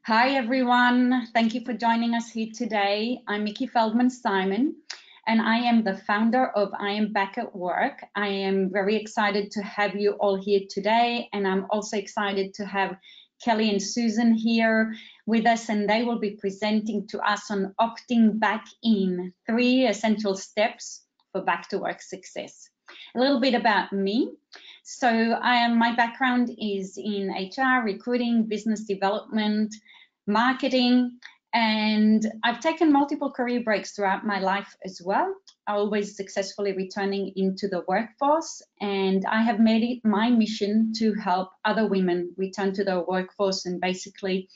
Hi everyone, thank you for joining us here today. I'm Mickey Feldman-Simon and I am the founder of I Am Back at Work. I am very excited to have you all here today, and I'm also excited to have Kelley and Susan here with us, and they will be presenting to us on opting back in, 3 essential steps for back to work success. A little bit about me. So my background is in HR, recruiting, business development, marketing, and I've taken multiple career breaks throughout my life as well, always successfully returning into the workforce, and I have made it my mission to help other women return to the workforce and basically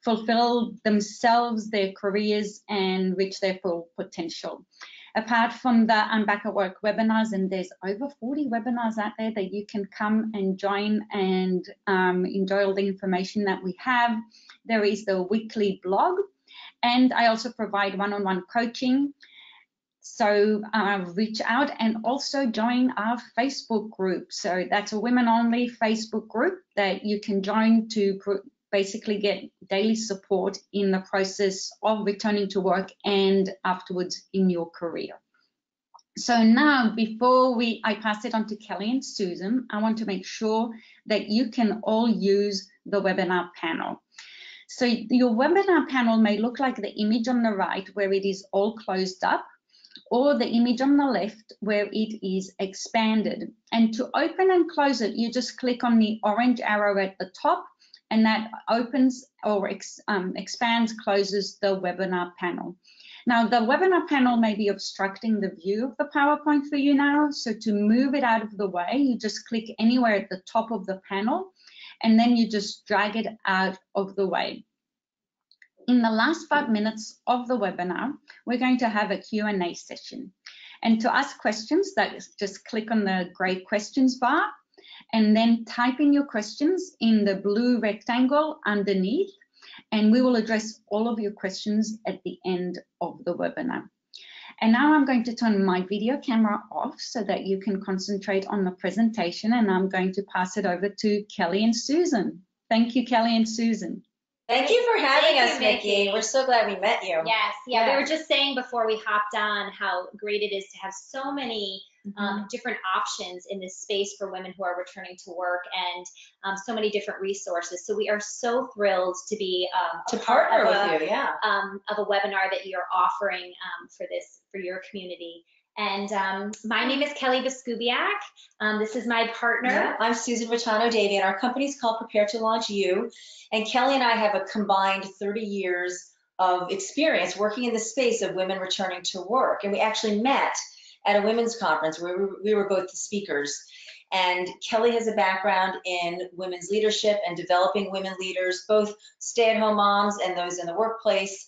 fulfill themselves, their careers, and reach their full potential. Apart from the I'm Back at Work webinars, and there's over 40 webinars out there that you can come and join and enjoy all the information that we have. There is the weekly blog, and I also provide one-on-one coaching. So reach out and also join our Facebook group. So that's a women-only Facebook group that you can join to basically get daily support in the process of returning to work and afterwards in your career. So now, before I pass it on to Kelley and Susan, I want to make sure that you can all use the webinar panel. So your webinar panel may look like the image on the right where it is all closed up, or the image on the left where it is expanded. And to open and close it, you just click on the orange arrow at the top, and that opens or expands, closes the webinar panel. Now, the webinar panel may be obstructing the view of the PowerPoint for you now, so to move it out of the way, you just click anywhere at the top of the panel, and then you just drag it out of the way. In the last 5 minutes of the webinar, we're going to have a Q&A session. And to ask questions, just click on the gray questions bar, and then type in your questions in the blue rectangle underneath, and we will address all of your questions at the end of the webinar. And now I'm going to turn my video camera off so that you can concentrate on the presentation, and I'm going to pass it over to Kelley and Susan. Thank you, Kelley and Susan. Thank you for having us, Mickey. We're so glad we met you. Yes, yeah, we were just saying before we hopped on how great it is to have so many different options in this space for women who are returning to work, and so many different resources. So we are so thrilled to be to partner with you, of a webinar that you're offering for your community. And my name is Kelley Biskupiak. This is my partner. Yeah, I'm Susan Rietano, Davey, and our company's called Prepare to Launch You. And Kelley and I have a combined 30 years of experience working in the space of women returning to work. And we actually met at a women's conference where we were both the speakers. And Kelley has a background in women's leadership and developing women leaders, both stay-at-home moms and those in the workplace.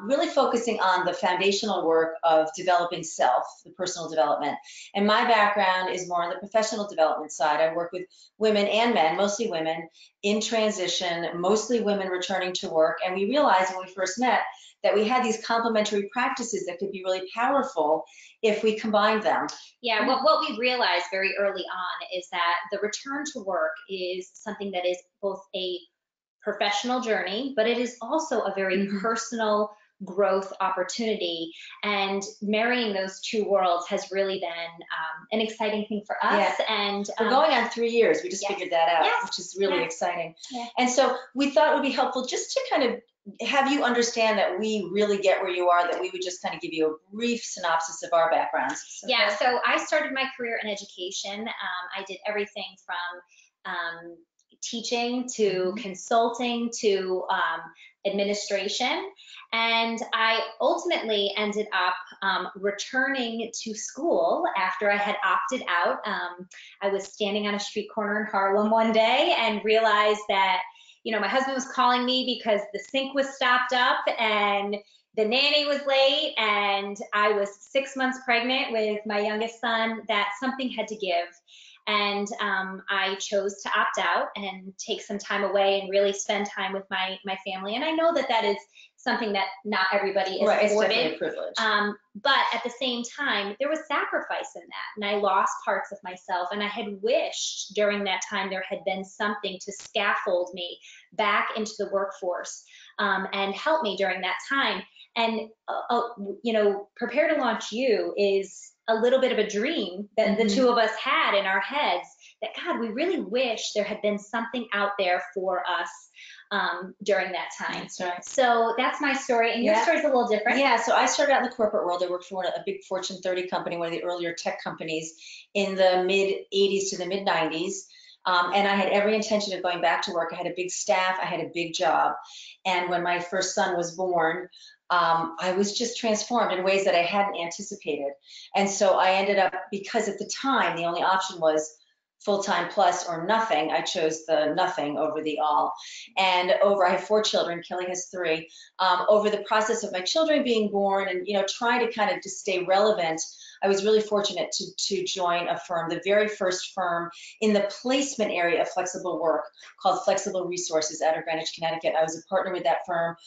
Really focusing on the foundational work of developing self, the personal development. And my background is more on the professional development side. I work with women and men, mostly women, in transition, mostly women returning to work. And we realized when we first met that we had these complementary practices that could be really powerful if we combined them. Yeah, what we realized very early on is that the return to work is something that is both a professional journey, but it is also a very personal growth opportunity, and marrying those two worlds has really been an exciting thing for us. Yeah. And we're going on 3 years. We just figured that out, which is really exciting. Yeah. And so we thought it would be helpful just to kind of have you understand that we really get where you are, that we would just kind of give you a brief synopsis of our backgrounds. So, yeah, so I started my career in education. I did everything from teaching to consulting to administration, and I ultimately ended up returning to school after I had opted out. I was standing on a street corner in Harlem one day and realized that, you know, my husband was calling me because the sink was stopped up and the nanny was late, and I was 6 months pregnant with my youngest son, that something had to give. And I chose to opt out and take some time away and really spend time with my family. And I know that that is something that not everybody is Right, it's afforded. definitely a privilege. But at the same time, there was sacrifice in that, and I lost parts of myself. And I had wished during that time there had been something to scaffold me back into the workforce and help me during that time. And you know, Prepare to Launch You is a little bit of a dream that the two of us had in our heads. That God, we really wish there had been something out there for us during that time. That's right. So that's my story, and your story's a little different. Yeah, so I started out in the corporate world. I worked for a big Fortune 30 company, one of the earlier tech companies in the mid 80s to the mid 90s. And I had every intention of going back to work. I had a big staff, I had a big job. And when my first son was born, I was just transformed in ways that I hadn't anticipated. And so I ended up, because at the time, the only option was full-time plus or nothing. I chose the nothing over the all. And I have 4 children, Kelley has 3. Over the process of my children being born and, you know, trying to kind of just stay relevant, I was really fortunate to join a firm, the very first firm in the placement area of flexible work, called Flexible Resources out of Greenwich, Connecticut. I was a partner with that firm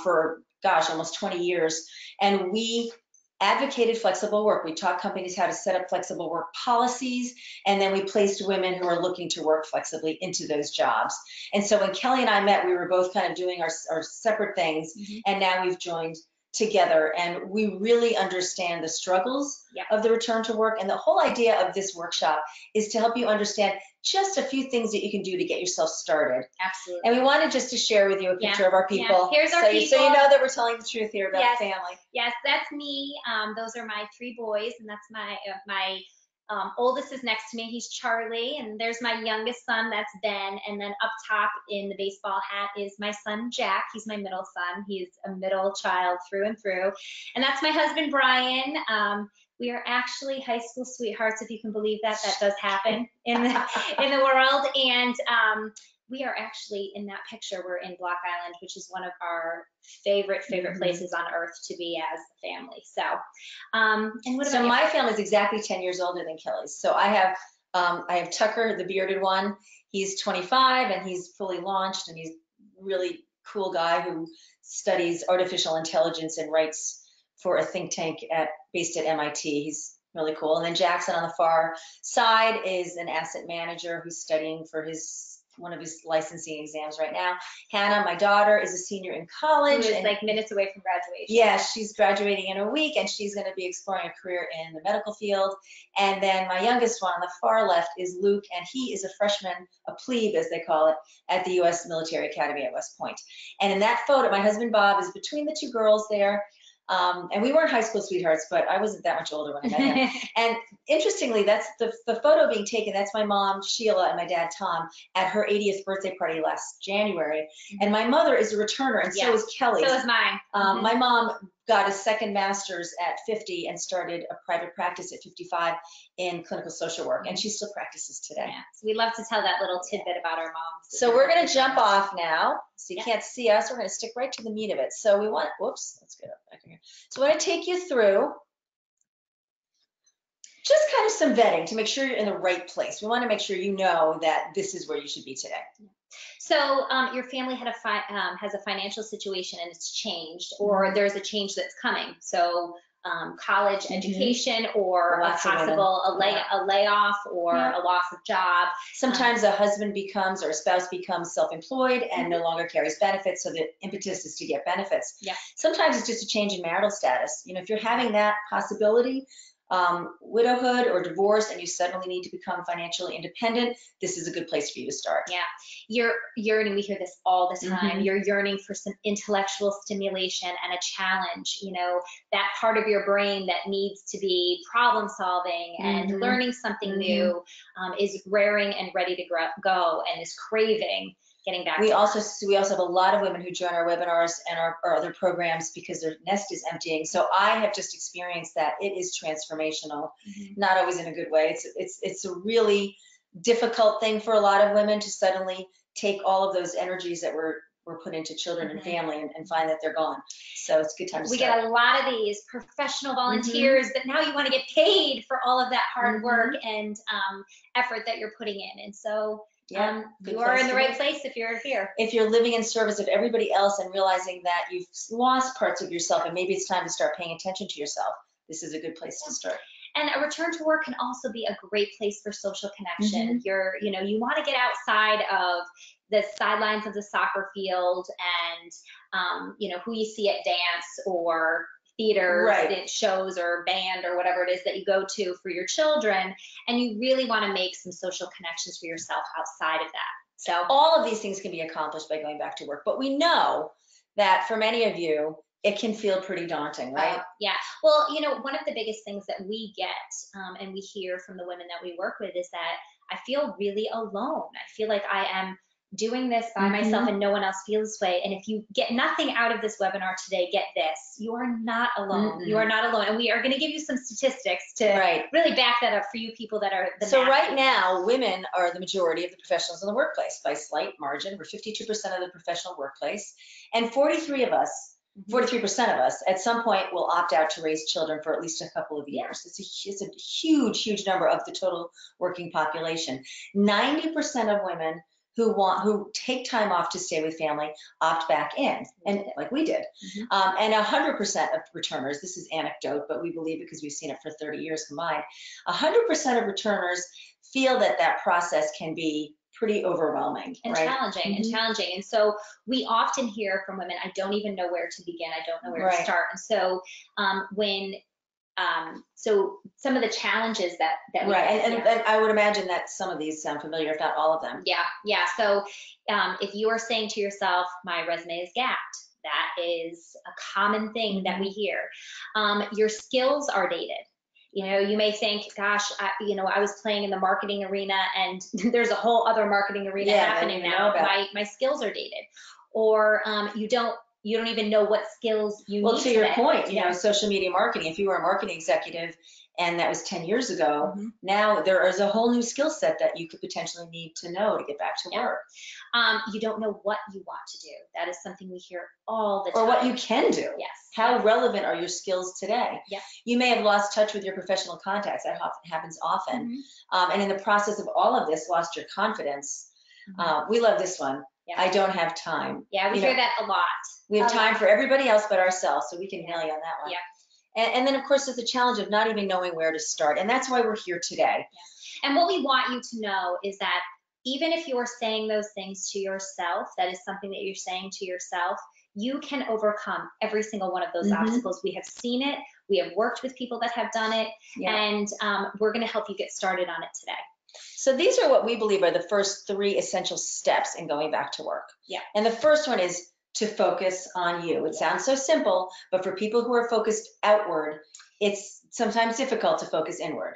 for, gosh, almost 20 years. And we advocated flexible work. We taught companies how to set up flexible work policies, and then we placed women who are looking to work flexibly into those jobs. And so when Kelley and I met, we were both kind of doing our separate things, and now we've joined together, and we really understand the struggles of the return to work. And the whole idea of this workshop is to help you understand just a few things that you can do to get yourself started. Absolutely. And we wanted just to share with you a picture of our people. Here's our people. So you know that we're telling the truth here about the family. Yes, that's me. Those are my 3 boys, and that's my oldest is next to me. He's Charlie, and there's my youngest son. That's Ben. And then up top in the baseball hat is my son Jack. He's my middle son. He's a middle child through and through. And that's my husband Brian. We are actually high school sweethearts, if you can believe that. That does happen in the world. And we are actually in that picture. We're in Block Island, which is one of our favorite places on earth to be as a family. So, and what about my family is exactly 10 years older than Kelley's. So I have Tucker, the bearded one. He's 25 and he's fully launched, and he's a really cool guy who studies artificial intelligence and writes for a think tank based at MIT. He's really cool. And then Jackson on the far side is an asset manager who's studying for one of his licensing exams right now. Hannah, my daughter, is a senior in college. Who is like minutes away from graduation. Yeah, she's graduating in a week, and she's going to be exploring a career in the medical field. And then my youngest one on the far left is Luke, and he is a freshman, a plebe as they call it, at the U.S. Military Academy at West Point. And in that photo, my husband Bob is between the 2 girls there. And we weren't high school sweethearts, but I wasn't that much older when I met him. And interestingly, that's the photo being taken. That's my mom, Sheila, and my dad, Tom, at her 80th birthday party last January. And my mother is a returner, and so is Kelley. So is mine. My mom got a second master's at 50 and started a private practice at 55 in clinical social work, and she still practices today. Yeah. So we love to tell that little tidbit about our moms. So we're going to jump off now. So you can't see us. We're going to stick right to the meat of it. So let's get up back here. So I want to take you through just kind of some vetting to make sure you're in the right place. We want to make sure you know that this is where you should be today. So your family has a financial situation and it's changed, or there's a change that's coming. So college education, or a layoff, or a loss of job. Sometimes a husband becomes, or a spouse becomes self-employed and no longer carries benefits, so the impetus is to get benefits. Yeah. Sometimes it's just a change in marital status. You know, if you're having that possibility, widowhood or divorce, and you suddenly need to become financially independent, this is a good place for you to start. Yeah, you're yearning, we hear this all the time, you're yearning for some intellectual stimulation and a challenge, you know, that part of your brain that needs to be problem solving and learning something new is raring and ready to go and is craving getting back. We also have a lot of women who join our webinars and our other programs because their nest is emptying. So I have just experienced that it is transformational, not always in a good way. It's a really difficult thing for a lot of women to suddenly take all of those energies that we're were put into children and family and find that they're gone. So it's a good time to we start. get a lot of these professional volunteers that now you want to get paid for all of that hard work and effort that you're putting in. And so you are in the right place if you're here. If you're living in service of everybody else and realizing that you've lost parts of yourself and maybe it's time to start paying attention to yourself, this is a good place to start. And a return to work can also be a great place for social connection. You want to get outside of the sidelines of the soccer field and, who you see at dance or theater shows or band or whatever it is that you go to for your children. And you really want to make some social connections for yourself outside of that. So all of these things can be accomplished by going back to work. But we know that for many of you, it can feel pretty daunting, right? Yeah. Well, one of the biggest things that we get and we hear from the women that we work with is that I feel really alone. I feel like I am doing this by myself and no one else feels this way. And if you get nothing out of this webinar today, get this. You are not alone. You are not alone. And we are going to give you some statistics to really back that up for you people that are So right now, women are the majority of the professionals in the workplace by slight margin. We're 52% of the professional workplace. And 43% of us at some point will opt out to raise children for at least a couple of years. It's a huge number of the total working population. 90% of women who take time off to stay with family opt back in, and like we did. And 100% of returners, this is anecdote, but we believe it because we've seen it for 30 years combined, 100% of returners feel that process can be pretty overwhelming and challenging. And so we often hear from women, I don't even know where to begin. I don't know where to start. And so so some of the challenges that we and I would imagine that some of these sound familiar, if not all of them. Yeah. So if you are saying to yourself, my resume is gapped, that is a common thing that we hear. Your skills are dated. You may think, gosh, I was playing in the marketing arena and there's a whole other marketing arena happening now. My skills are dated. Or you don't even know what skills you need. Well, to your point, social media marketing, if you were a marketing executive and that was 10 years ago, now there is a whole new skill set that you could potentially need to know to get back to work. You don't know what you want to do. That is something we hear all the time. Or what you can do. Yes. How relevant are your skills today? You may have lost touch with your professional contacts. That happens often. And in the process of all of this, lost your confidence. We love this one. I don't have time. We hear that a lot. We have time for everybody else but ourselves, so we can nail you on that one. And then, of course, there's the challenge of not even knowing where to start, and that's why we're here today. And what we want you to know is that even if you're saying those things to yourself, that is something that you're saying to yourself, you can overcome every single one of those obstacles. We have seen it. We have worked with people that have done it, and we're going to help you get started on it today. So these are what we believe are the first 3 essential steps in going back to work. And the first one is to focus on you. It sounds so simple, but for people who are focused outward, it's sometimes difficult to focus inward.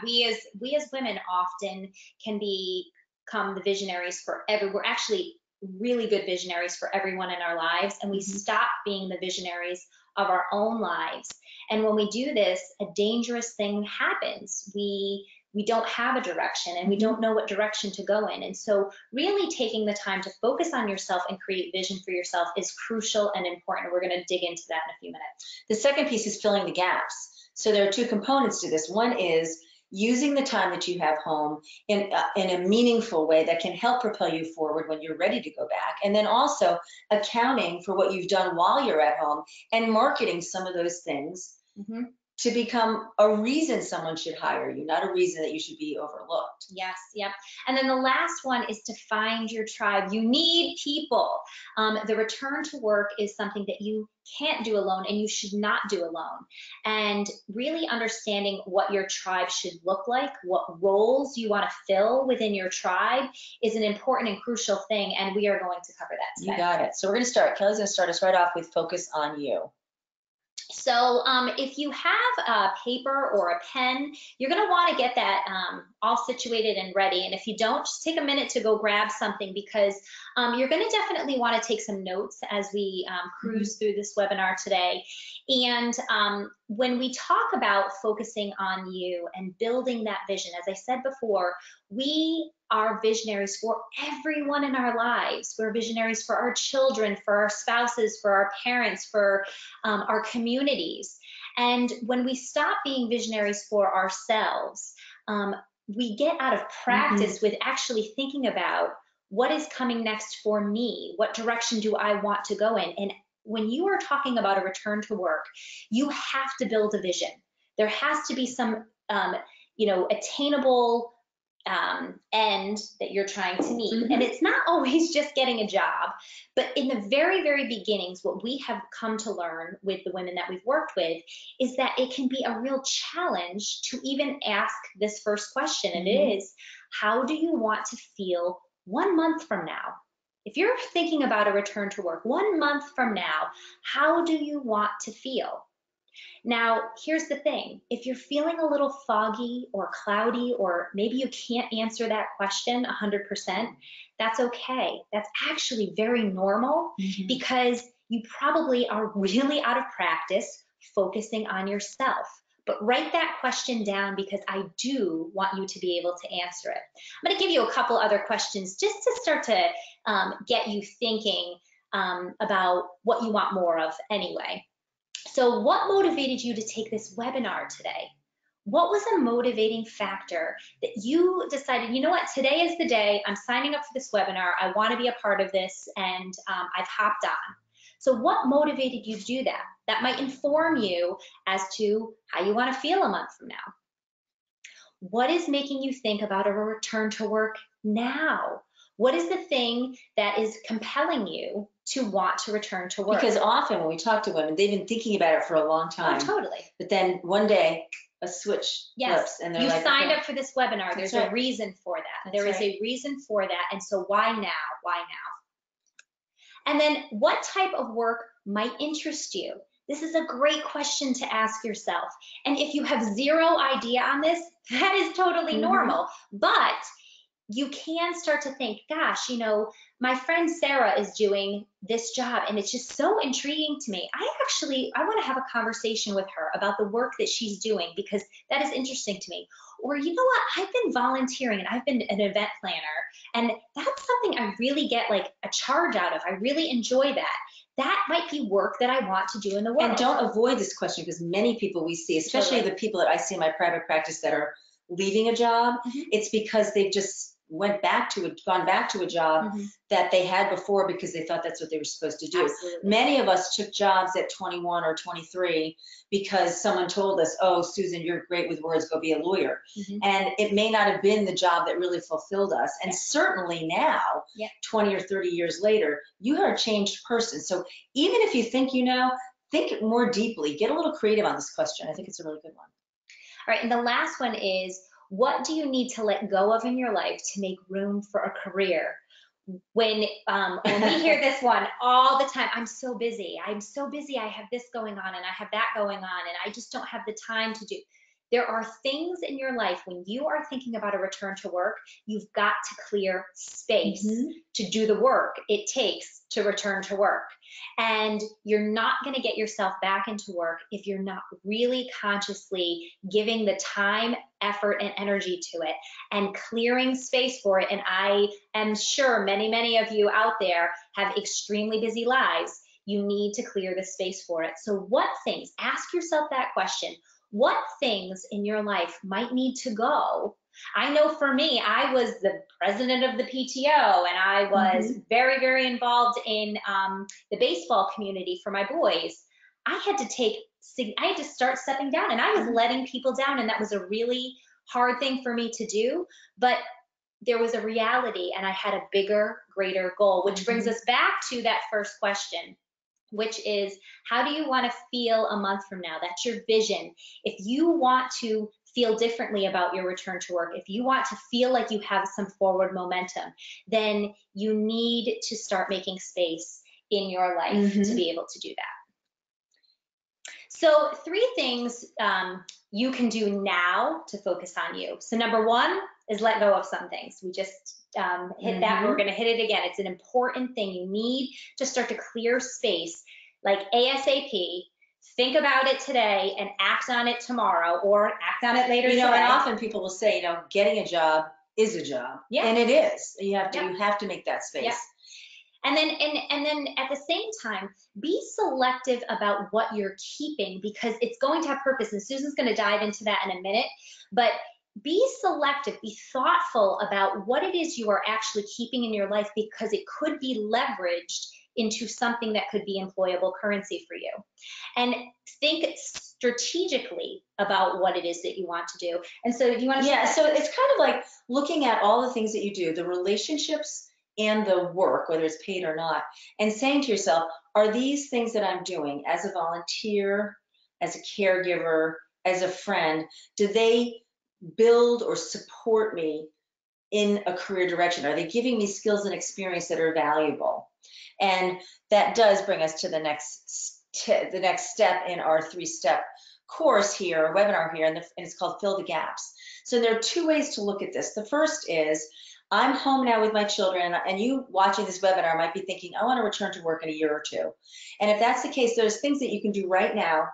We as women often can become the visionaries for we're actually really good visionaries for everyone in our lives, and we stop being the visionaries of our own lives. And when we do this, a dangerous thing happens. We don't have a direction and we don't know what direction to go in. And so really taking the time to focus on yourself and create vision for yourself is crucial and important. We're going to dig into that in a few minutes. The second piece is filling the gaps. So there are 2 components to this. One is using the time that you have home in a meaningful way that can help propel you forward when you're ready to go back. And then also accounting for what you've done while you're at home and marketing some of those things to become a reason someone should hire you, not a reason that you should be overlooked. And then the last one is to find your tribe. You need people. The return to work is something that you can't do alone and you should not do alone. And really understanding what your tribe should look like, what roles you want to fill within your tribe is an important and crucial thing. And we are going to cover that today. You got it. So we're going to start. Kelley's going to start us right off with focus on you. So if you have a paper or a pen, you're going to want to get that all situated and ready. And if you don't, just take a minute to go grab something because you're going to definitely want to take some notes as we cruise through this webinar today. And when we talk about focusing on you and building that vision, as I said before, we are visionaries for everyone in our lives. We're visionaries for our children, for our spouses, for our parents, for our communities. And when we stop being visionaries for ourselves, we get out of practice with actually thinking about what is coming next for me? What direction do I want to go in? And when you are talking about a return to work, you have to build a vision. There has to be some, attainable end that you're trying to meet. And it's not always just getting a job, but in the very, very beginnings, what we have come to learn with the women that we've worked with is that it can be a real challenge to even ask this first question. And it is, how do you want to feel 1 month from now? If you're thinking about a return to work 1 month from now, how do you want to feel? Now, here's the thing. If you're feeling a little foggy or cloudy, or maybe you can't answer that question 100%, that's okay. That's actually very normal because you probably are really out of practice focusing on yourself. But write that question down because I do want you to be able to answer it. I'm going to give you a couple other questions just to start to get you thinking about what you want more of anyway. So what motivated you to take this webinar today? What was a motivating factor that you decided, you know what, today is the day, I'm signing up for this webinar, I want to be a part of this, and I've hopped on. So what motivated you to do that? That might inform you as to how you want to feel a month from now. What is making you think about a return to work now? What is the thing that is compelling you to want to return to work? Because often when we talk to women, they've been thinking about it for a long time. Oh, totally. But then one day, a switch flips, and they're you like, signed okay, up for this webinar. There's a reason for that. There is a reason for that. And so why now? Why now? And then what type of work might interest you? This is a great question to ask yourself. And if you have zero idea on this, that is totally normal. But you can start to think, gosh, my friend Sarah is doing this job and it's just so intriguing to me. I want to have a conversation with her about the work that she's doing because that is interesting to me. Or you know what, I've been volunteering and I've been an event planner and that's something I really get like a charge out of. I really enjoy that. That might be work that I want to do in the world. And don't avoid this question because many people we see, especially the people that I see in my private practice that are leaving a job, it's because they've just gone back to a job that they had before because they thought that's what they were supposed to do. Absolutely. Many of us took jobs at 21 or 23 because someone told us, oh, Susan, you're great with words, go be a lawyer. And it may not have been the job that really fulfilled us. And certainly now, 20 or 30 years later, you are a changed person. So even if you think think more deeply, get a little creative on this question. I think it's a really good one. All right, and the last one is, what do you need to let go of in your life to make room for a career? When we hear this one all the time, I'm so busy, I have this going on and I have that going on and I just don't have the time to do. There are things in your life when you are thinking about a return to work, you've got to clear space to do the work it takes to return to work. And you're not going to get yourself back into work if you're not really consciously giving the time, effort, and energy to it and clearing space for it. And I am sure many, many of you out there have extremely busy lives. You need to clear the space for it. So what things, ask yourself that question. What things in your life might need to go? I know for me, I was the president of the PTO and I was very, very involved in the baseball community for my boys. I had to start stepping down and I was letting people down, and that was a really hard thing for me to do, but there was a reality and I had a bigger, greater goal, which brings us back to that first question, which is, how do you want to feel a month from now? That's your vision. If you want to feel differently about your return to work, if you want to feel like you have some forward momentum, then you need to start making space in your life to be able to do that. So 3 things you can do now to focus on you. So number 1 is let go of some things. We just hit that, but we're going to hit it again. It's an important thing. You need to start to clear space like ASAP. Think about it today and act on it tomorrow, or act on it later today. And often people will say, getting a job is a job. Yeah. And it is. You have to make that space. Yeah. And then at the same time, be selective about what you're keeping, because it's going to have purpose. And Susan's going to dive into that in a minute. But be selective, be thoughtful about what it is you are actually keeping in your life, because it could be leveraged into something that could be employable currency for you. And think strategically about what it is that you want to do. And so do you want to? Yeah, so it's kind of like looking at all the things that you do, the relationships and the work, whether it's paid or not, and saying to yourself, are these things that I'm doing as a volunteer, as a caregiver, as a friend, do they build or support me in a career direction? Are they giving me skills and experience that are valuable? And that does bring us to the next step in our 3-step course here, webinar here, and it's called Fill the Gaps. So there are 2 ways to look at this. The first is, I'm home now with my children, and you watching this webinar might be thinking, I want to return to work in a year or 2. And if that's the case, there's things that you can do right now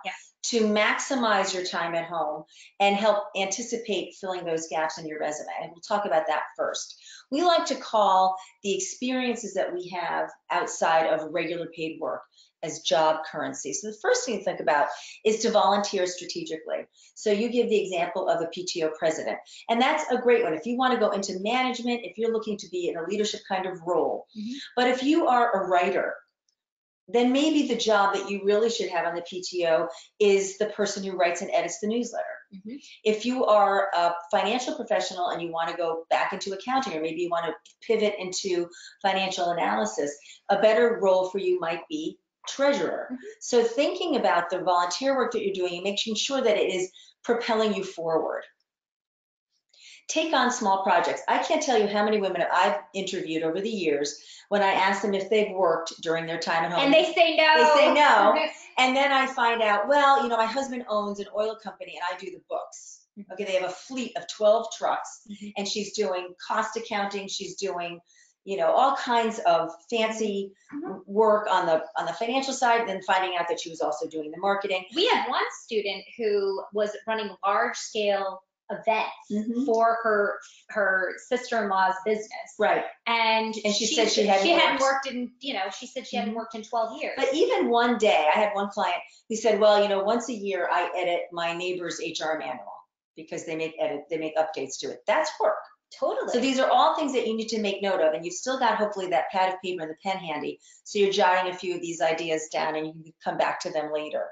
to maximize your time at home and help anticipate filling those gaps in your resume. And we'll talk about that first. We like to call the experiences that we have outside of regular paid work as job currency. So the first thing to think about is to volunteer strategically. So you give the example of a PTO president, and that's a great one if you want to go into management, if you're looking to be in a leadership kind of role. But if you are a writer, then maybe the job that you really should have on the PTO is the person who writes and edits the newsletter. If you are a financial professional and you want to go back into accounting, or maybe you want to pivot into financial analysis, a better role for you might be treasurer. So thinking about the volunteer work that you're doing and making sure that it is propelling you forward. Take on small projects. I can't tell you how many women I've interviewed over the years when I ask them if they've worked during their time at home. And they say no. They say no. And then I find out, well, you know, my husband owns an oil company and I do the books. Okay, they have a fleet of 12 trucks, and she's doing cost accounting. She's doing, you know, all kinds of fancy work on the financial side, and then finding out that she was also doing the marketing. We had one student who was running large scale events for her sister-in-law's business. Right. And she said she hadn't worked in, you know, she said she hadn't worked in 12 years. But even one day, I had one client who said, well, you know, once a year I edit my neighbor's HR manual because they make updates to it. That's work. Totally. So these are all things that you need to make note of, and you've still got hopefully that pad of paper and the pen handy, so you're jotting a few of these ideas down and you can come back to them later.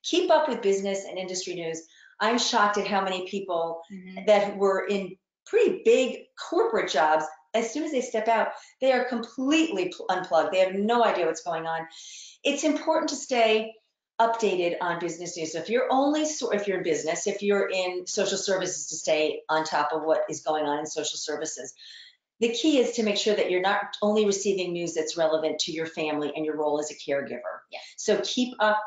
Keep up with business and industry news. I'm shocked at how many people that were in pretty big corporate jobs, as soon as they step out, they are completely unplugged. They have no idea what's going on. It's important to stay updated on business news. So if you're in business, if you're in social services, to stay on top of what is going on in social services. The key is to make sure that you're not only receiving news that's relevant to your family and your role as a caregiver. So keep up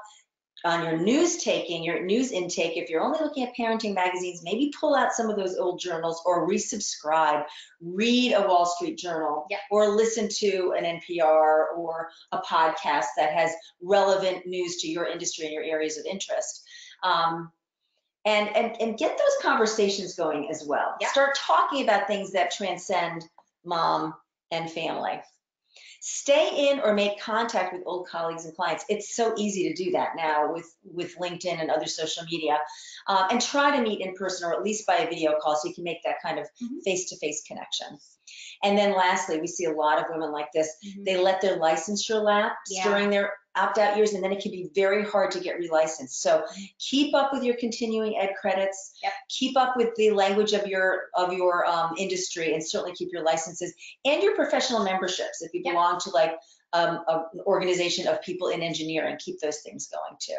on your news intake. If you're only looking at parenting magazines, maybe pull out some of those old journals or resubscribe, read a Wall Street Journal, or listen to an NPR or a podcast that has relevant news to your industry and your areas of interest. And get those conversations going as well. Start talking about things that transcend mom and family. Stay in or make contact with old colleagues and clients. It's so easy to do that now with LinkedIn and other social media. And try to meet in person or at least by a video call so you can make that kind of face-to-face connection. And then lastly, we see a lot of women like this. They let their licensure lapse during their opt-out years, and then it can be very hard to get relicensed. So keep up with your continuing ed credits. Keep up with the language of your industry, and certainly keep your licenses and your professional memberships. If you belong to like an organization of people in engineering, keep those things going too.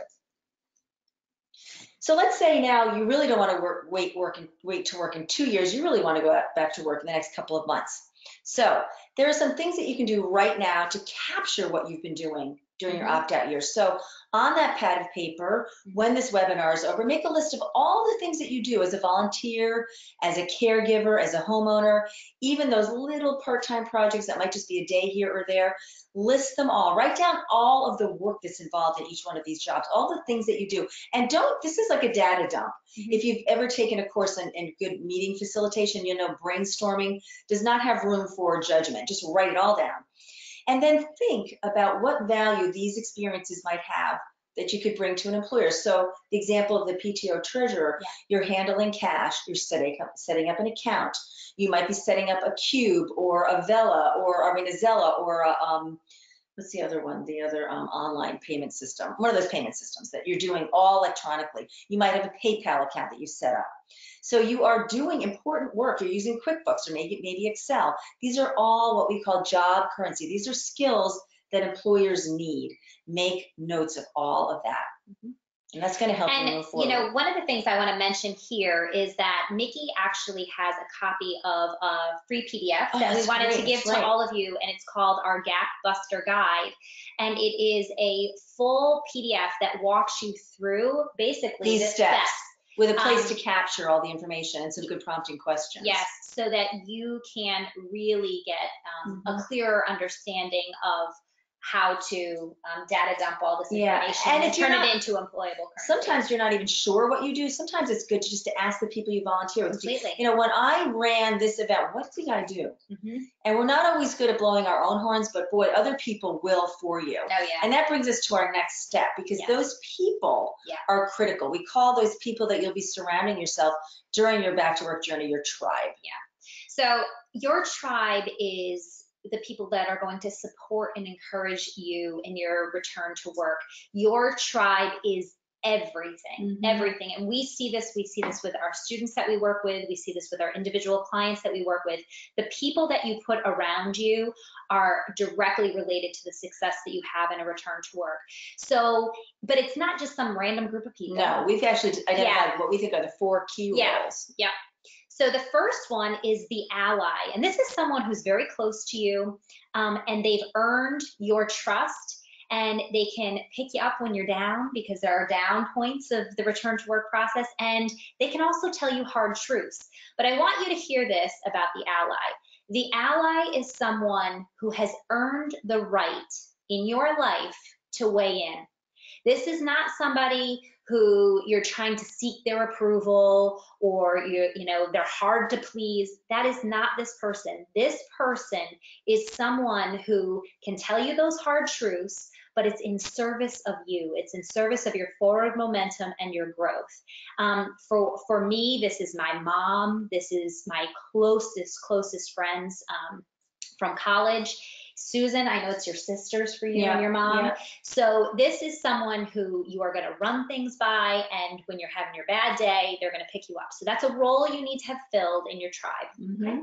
So let's say now you really don't want to wait to work in 2 years. You really want to go back to work in the next couple of months. So there are some things that you can do right now to capture what you've been doing during your opt-out year. So on that pad of paper, when this webinar is over, make a list of all the things that you do as a volunteer, as a caregiver, as a homeowner, even those little part-time projects that might just be a day here or there. List them all. Write down all of the work that's involved in each one of these jobs, all the things that you do. And this is like a data dump. If you've ever taken a course in good meeting facilitation, you know, brainstorming does not have room for judgment. Just write it all down. And then think about what value these experiences might have that you could bring to an employer. So the example of the PTO treasurer, you're handling cash, you're setting up an account. You might be setting up a Cube or a Vela or, a Zella or a, what's the other one? The other online payment system, one of those payment systems that you're doing all electronically. You might have a PayPal account that you set up. So you are doing important work. You're using QuickBooks or maybe Excel. These are all what we call job currency. These are skills that employers need. Make notes of all of that. And that's going to help you move forward. You know, one of the things I want to mention here is that Mickey actually has a copy of a free PDF that we wanted to give to all of you, and it's called our Gap Buster Guide. And it is a full PDF that walks you through basically the steps. With a place to capture all the information and some good prompting questions. Yes, so that you can really get a clearer understanding of how to data dump all this information and turn it into employable currency. Sometimes you're not even sure what you do. Sometimes it's good just to ask the people you volunteer with. Completely. You know, when I ran this event, what did I do? And we're not always good at blowing our own horns, but boy, other people will for you. Oh, yeah. And that brings us to our next step, because those people are critical. We call those people that you'll be surrounding yourself during your back to work journey your tribe. So your tribe is the people that are going to support and encourage you in your return to work. Your tribe is everything, everything. And we see this with our students that we work with. We see this with our individual clients that we work with. The people that you put around you are directly related to the success that you have in a return to work. So, but it's not just some random group of people. No, we've actually identified what we think are the 4 key roles. So the first one is the ally, and this is someone who's very close to you, and they've earned your trust, and they can pick you up when you're down, because there are down points of the return to work process, and they can also tell you hard truths. But I want you to hear this about the ally. The ally is someone who has earned the right in your life to weigh in. This is not somebody who you're trying to seek their approval, or you know, they're hard to please. That is not this person. This person is someone who can tell you those hard truths, but it's in service of you. It's in service of your forward momentum and your growth. For me, this is my mom. This is my closest friends from college. Susan, I know it's your sisters for you and your mom. So this is someone who you are going to run things by, and when you're having your bad day, they're going to pick you up. So that's a role you need to have filled in your tribe. Okay?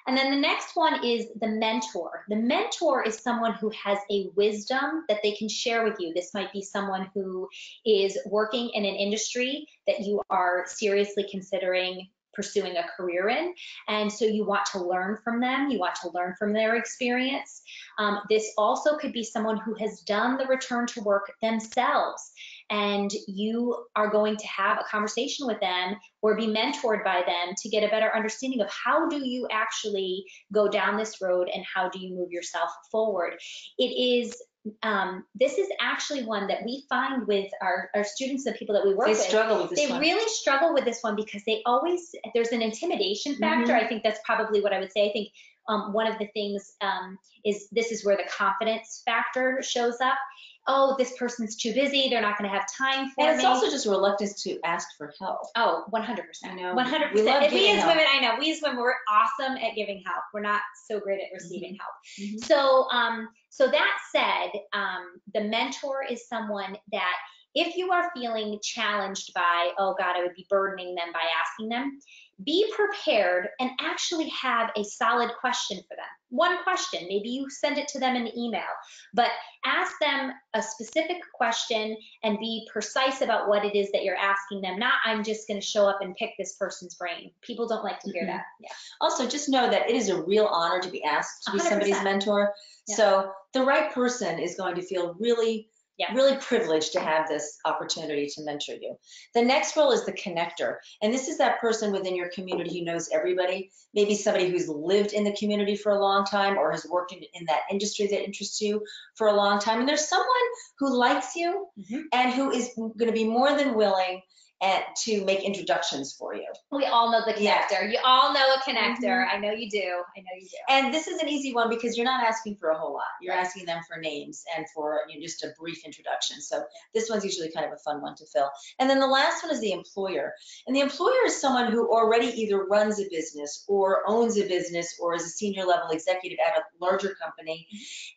And then the next one is the mentor. The mentor is someone who has a wisdom that they can share with you. This might be someone who is working in an industry that you are seriously considering pursuing a career in, and so you want to learn from them, you want to learn from their experience. This also could be someone who has done the return to work themselves, and you are going to have a conversation with them or be mentored by them to get a better understanding of how do you actually go down this road and how do you move yourself forward. It is this is actually one that we find with our students and people that we work with. They struggle with this one. They really struggle with this one because there's an intimidation factor. I think that's probably what I would say. I think one of the things is where the confidence factor shows up. Oh, this person's too busy. They're not going to have time for me. And it's also just reluctance to ask for help. Oh, 100%. I know. 100%. We love we as help. women, I know, we as women, we're awesome at giving help. We're not so great at receiving help. So that said, the mentor is someone that if you are feeling challenged by, oh God, I would be burdening them by asking them, be prepared and actually have a solid question for them. One question, maybe you send it to them in an email, but ask them a specific question and be precise about what it is that you're asking them. Not, I'm just going to show up and pick this person's brain. People don't like to hear that. Yeah. Also, just know that it is a real honor to be asked to be 100%. somebody's mentor. Yeah. So the right person is going to feel really really privileged to have this opportunity to mentor you. The next role is the connector. And this is that person within your community who knows everybody, maybe somebody who's lived in the community for a long time or has worked in that industry that interests you for a long time. And there's someone who likes you and who is going to be more than willing to make introductions for you. We all know the connector. You all know a connector. I know you do. I know you do. And this is an easy one because you're not asking for a whole lot. You're asking them for names and for just a brief introduction. So this one's usually kind of a fun one to fill. And then the last one is the employer. And the employer is someone who already either runs a business or owns a business or is a senior level executive at a larger company.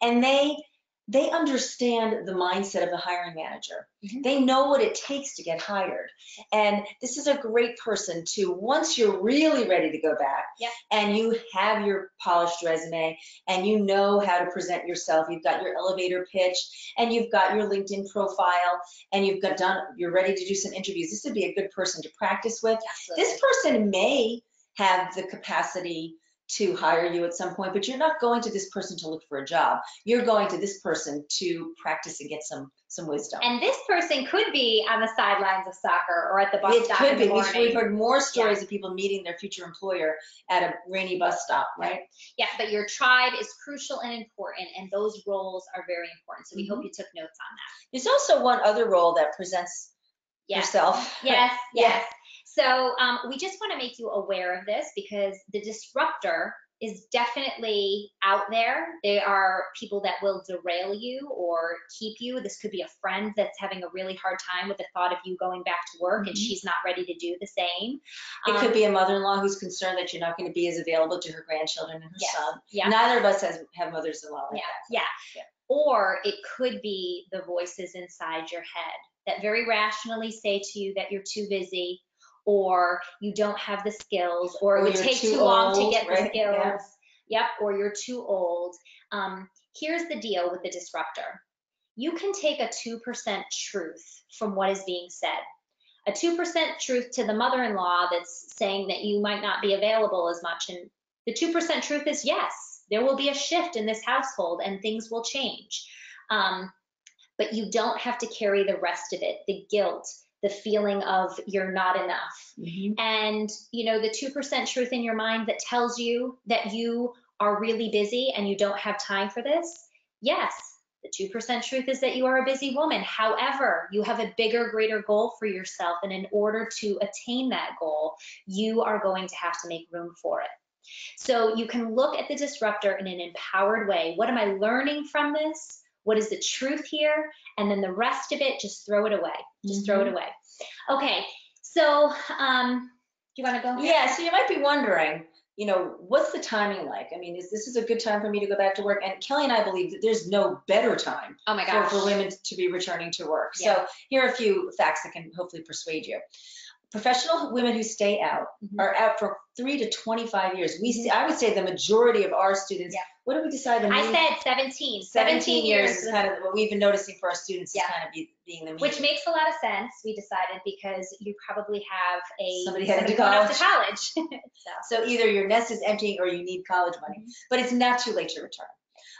And they understand the mindset of the hiring manager. They know what it takes to get hired. And this is a great person to, once you're really ready to go back and you have your polished resume and you know how to present yourself, you've got your elevator pitch and you've got your LinkedIn profile and you're ready to do some interviews. This would be a good person to practice with. Absolutely. This person may have the capacity to hire you at some point, but you're not going to this person to look for a job. You're going to this person to practice and get some wisdom. And this person could be on the sidelines of soccer or at the bus stop in the morning. We've heard more stories of people meeting their future employer at a rainy bus stop, right? Yeah, but your tribe is crucial and important, and those roles are very important. So we hope you took notes on that. There's also one other role that presents yourself. Yes. So we just want to make you aware of this because the disruptor is definitely out there. There are people that will derail you or keep you. This could be a friend that's having a really hard time with the thought of you going back to work and she's not ready to do the same. It could be a mother-in-law who's concerned that you're not going to be as available to her grandchildren and her son. Neither of us have mothers-in-law like that. Or it could be the voices inside your head that very rationally say to you that you're too busy, or you don't have the skills, or it would take too long to get the skills. Or you're too old. Here's the deal with the disruptor. You can take a 2% truth from what is being said. A 2% truth to the mother-in-law that's saying that you might not be available as much. And the 2% truth is yes, there will be a shift in this household and things will change. But you don't have to carry the rest of it, the guilt, the feeling of you're not enough. And, the 2% truth in your mind that tells you that you are really busy and you don't have time for this. Yes, the 2% truth is that you are a busy woman. However, you have a bigger, greater goal for yourself. And in order to attain that goal, you are going to have to make room for it. So you can look at the disruptor in an empowered way. What am I learning from this? What is the truth here? And then the rest of it, just throw it away. Just throw it away. Okay, so do you want to go? Yeah, so you might be wondering, what's the timing like? I mean, this is a good time for me to go back to work? And Kelley and I believe that there's no better time for women to be returning to work. So here are a few facts that can hopefully persuade you. Professional women who stay out are out for 3 to 25 years. I would say the majority of our students, what did we decide? I said 17. 17 years is kind of what we've been noticing for our students is kind of being the median. Which makes a lot of sense, we decided, because you probably have somebody going off to college. So either your nest is emptying or you need college money, but it's not too late to return.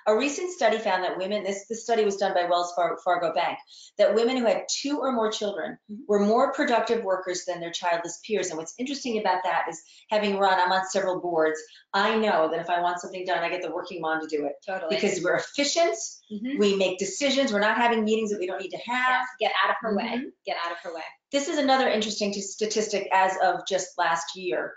A recent study found that women, this study was done by Wells Fargo Bank, that women who had 2 or more children were more productive workers than their childless peers. And what's interesting about that is I'm on several boards, I know that if I want something done, I get the working mom to do it. Totally. Because we're efficient, we make decisions, we're not having meetings that we don't need to have. Get out of her way. Get out of her way. This is another interesting statistic as of just last year.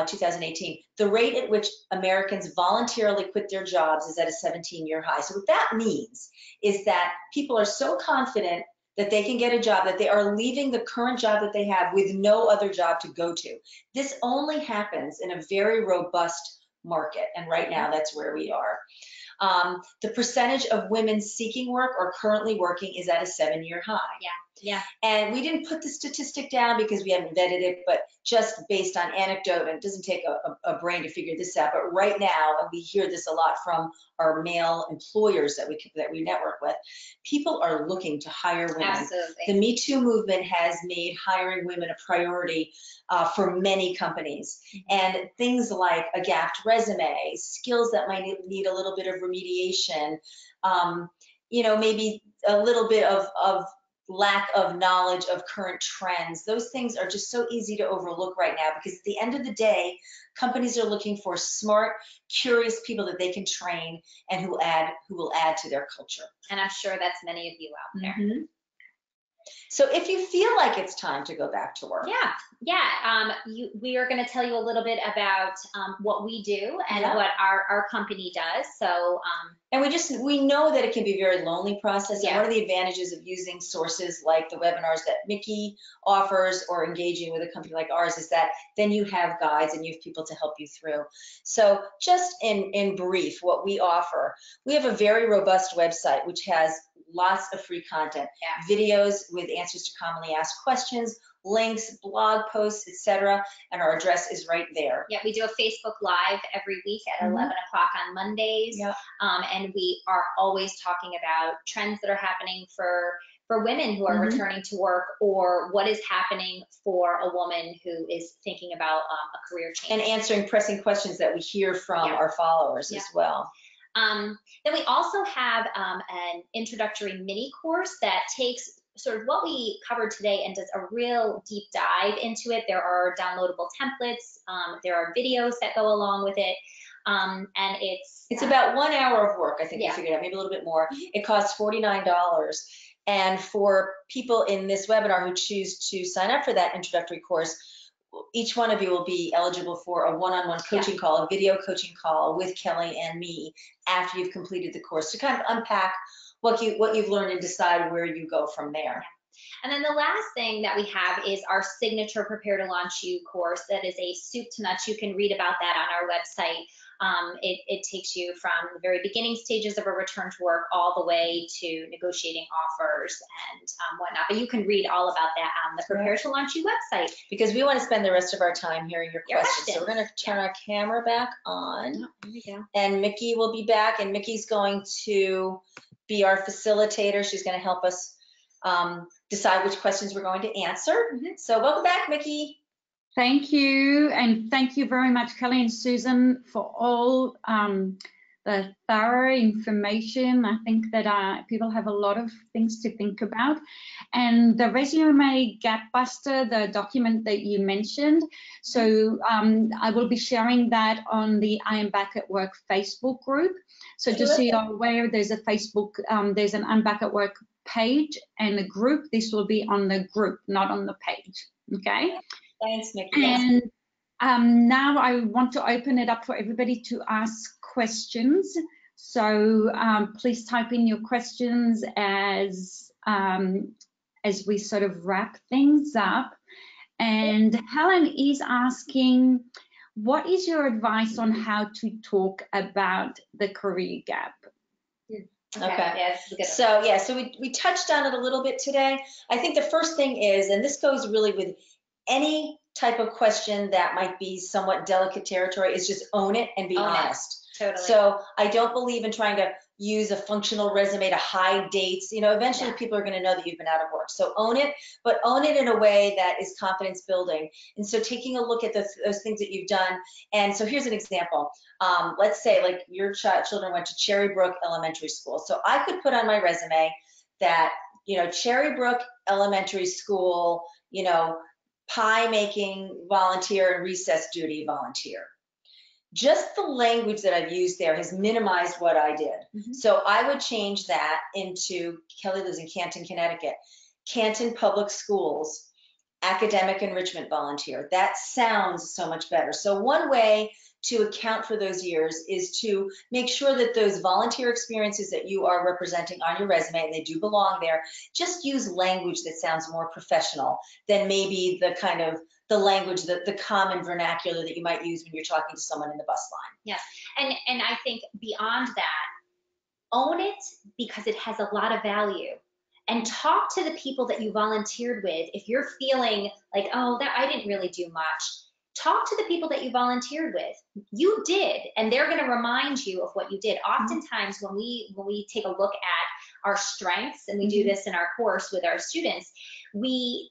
2018, the rate at which Americans voluntarily quit their jobs is at a 17-year high. So what that means is that people are so confident that they can get a job that they are leaving the current job that they have with no other job to go to. This only happens in a very robust market, and right now that's where we are. The percentage of women seeking work or currently working is at a 7-year high. Yeah. And we didn't put the statistic down because we haven't vetted it, but just based on anecdote, and it doesn't take a brain to figure this out, but right now, and we hear this a lot from our male employers that we network with, people are looking to hire women. Absolutely. The Me Too movement has made hiring women a priority for many companies. And things like a gapped resume, skills that might need a little bit of remediation, maybe a little bit of lack of knowledge of current trends. Those things are just so easy to overlook right now, because at the end of the day, companies are looking for smart, curious people that they can train and who will add to their culture. And I'm sure that's many of you out there. Mm-hmm. So if you feel like it's time to go back to work. We are going to tell you a little bit about what we do and what our company does. So, and we know that it can be a very lonely process. Yeah. And one of the advantages of using sources like the webinars that Mickey offers or engaging with a company like ours is that then you have guides and you have people to help you through. So just in brief, what we offer, we have a very robust website which has lots of free content, videos with answers to commonly asked questions, links, blog posts, etc. And our address is right there. Yeah, we do a Facebook Live every week at 11 o'clock on Mondays. Yep. And we are always talking about trends that are happening for women who are returning to work, or what is happening for a woman who is thinking about a career change. And answering pressing questions that we hear from our followers as well. Then we also have an introductory mini course that takes sort of what we covered today and does a real deep dive into it. There are downloadable templates, there are videos that go along with it, and it's about 1 hour of work, I think we figured out, maybe a little bit more. It costs $49. And for people in this webinar who choose to sign up for that introductory course, each one of you will be eligible for a one-on-one coaching call, a video coaching call with Kelley and me after you've completed the course to kind of unpack what you've learned and decide where you go from there. And then the last thing that we have is our signature Prepare to Launch You course. That is a soup to nuts. You can read about that on our website. It takes you from the very beginning stages of a return to work all the way to negotiating offers and whatnot. But you can read all about that on the Prepare to Launch You website. Because we want to spend the rest of our time hearing your questions. So we're going to turn our camera back on. There we go. And Mickey will be back, and Mickey's going to be our facilitator. She's going to help us decide which questions we're going to answer. So welcome back, Mickey. Thank you, and thank you very much, Kelley and Susan, for all the thorough information. I think that people have a lot of things to think about. And the Resume Gap Buster, the document that you mentioned, so I will be sharing that on the I Am Back at Work Facebook group. So just so you're aware, there's a Facebook, there's an I'm Back at Work page and a group. This will be on the group, not on the page, okay? Thanks, Mickey. And now I want to open it up for everybody to ask questions. So please type in your questions as we sort of wrap things up. And Helen is asking, what is your advice on how to talk about the career gap? Okay. So we touched on it a little bit today. I think the first thing is, and this goes really with any type of question that might be somewhat delicate territory, is just own it and be honest. Totally. So I don't believe in trying to use a functional resume to hide dates. Eventually people are going to know that you've been out of work. So own it, but own it in a way that is confidence building. And so taking a look at those things that you've done. And so here's an example. Let's say like your children went to Cherry Brook Elementary School. So I could put on my resume that, Cherry Brook Elementary School, pie making volunteer and recess duty volunteer. Just the language that I've used there has minimized what I did. So I would change that into, Kelley lives in Canton, Connecticut, Canton Public Schools, academic enrichment volunteer. That sounds so much better. So one way to account for those years is to make sure that those volunteer experiences that you are representing on your resume, and they do belong there, just use language that sounds more professional than maybe the kind of the language, the common vernacular that you might use when you're talking to someone in the bus line. Yes, and I think beyond that, own it because it has a lot of value. and talk to the people that you volunteered with. If you're feeling like, oh, that I didn't really do much, talk to the people that you volunteered with. You did, and they're going to remind you of what you did. Oftentimes when we take a look at our strengths, and we do this in our course with our students, we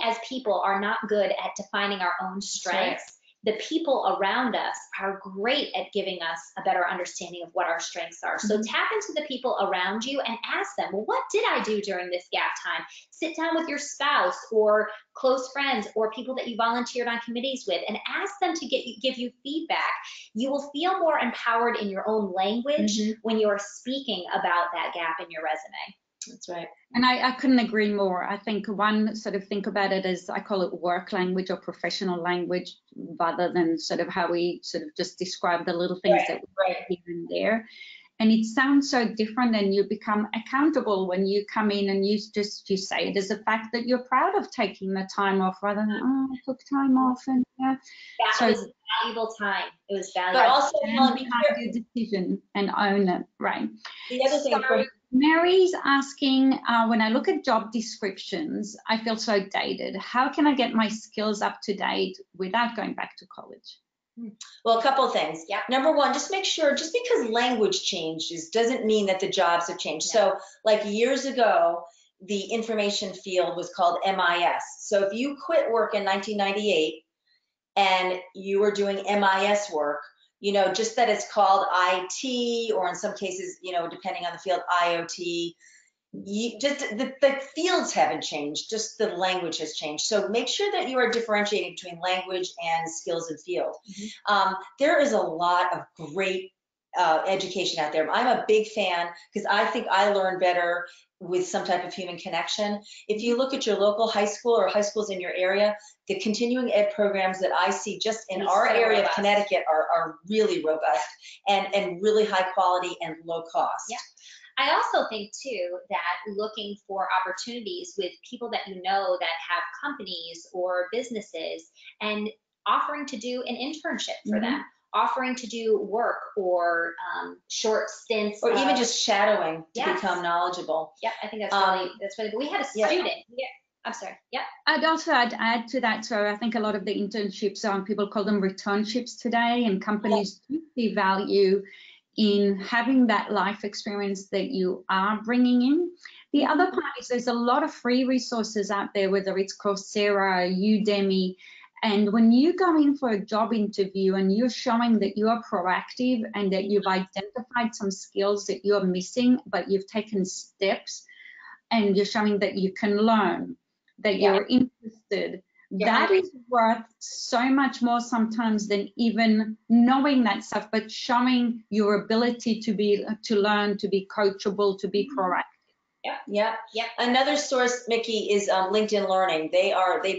as people are not good at defining our own strengths. The people around us are great at giving us a better understanding of what our strengths are. So tap into the people around you and ask them, well, what did I do during this gap time? Sit down with your spouse or close friends or people that you volunteered on committees with and ask them to give you feedback. You will feel more empowered in your own language when you're speaking about that gap in your resume. That's right. And I couldn't agree more. I think one sort of think about it as, I call it work language or professional language, rather than sort of how we sort of just describe the little things that we do here and there. And it sounds so different, and you become accountable when you come in and you say it as a fact that you're proud of taking the time off, rather than, oh, I took time off. And that was valuable time. It was valuable. But also, behind your decision and own it, right? The other thing for Mary's asking, when I look at job descriptions, I feel so dated. How can I get my skills up to date without going back to college? Well, a couple of things. Number one, just make sure, just because language changes doesn't mean that the jobs have changed. So like years ago, the information field was called MIS. So if you quit work in 1998 and you were doing MIS work, you know, just that it's called IT, or in some cases, you know, depending on the field, IoT. Just the fields haven't changed, just the language has changed. So make sure that you are differentiating between language and skills and field. There is a lot of great education out there. I'm a big fan because I think I learn better with some type of human connection. If you look at your local high school or high schools in your area, the continuing ed programs that I see just in our area of Connecticut are really robust and really high quality and low cost. I also think too that looking for opportunities with people that you know that have companies or businesses, and offering to do an internship for them, offering to do work or short stints, or even just shadowing to become knowledgeable. I think that's really good. We had a student. I'm sorry. I'd add to that. So I think a lot of the internships, people call them returnships today, and companies do see value in having that life experience that you are bringing in. The other part is there's a lot of free resources out there, whether it's Coursera, Udemy, and when you go in for a job interview and you're showing that you are proactive and that you've identified some skills that you're missing, but you've taken steps and you're showing that you can learn, that you're interested, that is worth so much more sometimes than even knowing that stuff, but showing your ability to learn, to be coachable, to be proactive. Another source, Mickey, is LinkedIn Learning. They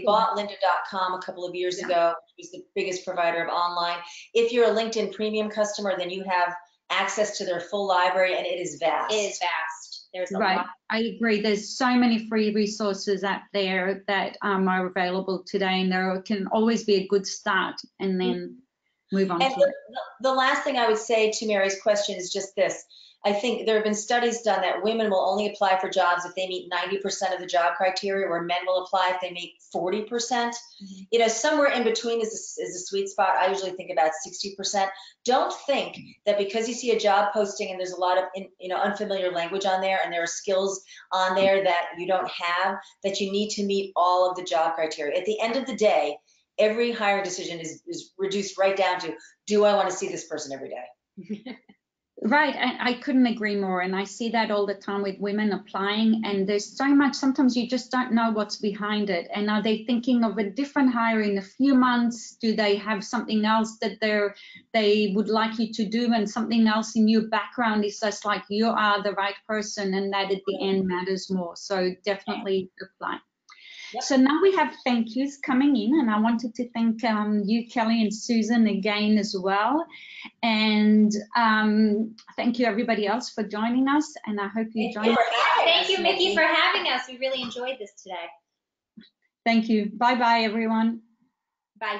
bought lynda.com a couple of years ago, which was the biggest provider of online. If you're a LinkedIn premium customer, then you have access to their full library, and it is vast. It is vast. There's a lot. I agree. There's so many free resources out there that are available today, and there can always be a good start, and then move on. And the last thing I would say to Mary's question is just this. I think there have been studies done that women will only apply for jobs if they meet 90% of the job criteria, where men will apply if they meet 40%. You know, somewhere in between is a sweet spot. I usually think about 60%. Don't think that because you see a job posting and there's a lot of unfamiliar language on there, and there are skills on there that you don't have, that you need to meet all of the job criteria. At the end of the day, every hire decision is reduced right down to, do I want to see this person every day? Right, I couldn't agree more, and I see that all the time with women applying, and there's so much, sometimes you just don't know what's behind it. And are they thinking of a different hire in a few months? Do they have something else that they would like you to do, and something else in your background is just like you are the right person, and that at the end matters more. So definitely apply. So now we have thank yous coming in, and I wanted to thank you, Kelley, and Susan again as well. And thank you everybody else for joining us, and I hope you join us. Thank you, Mickey, for having us. We really enjoyed this today. Thank you. Bye-bye, everyone. Bye.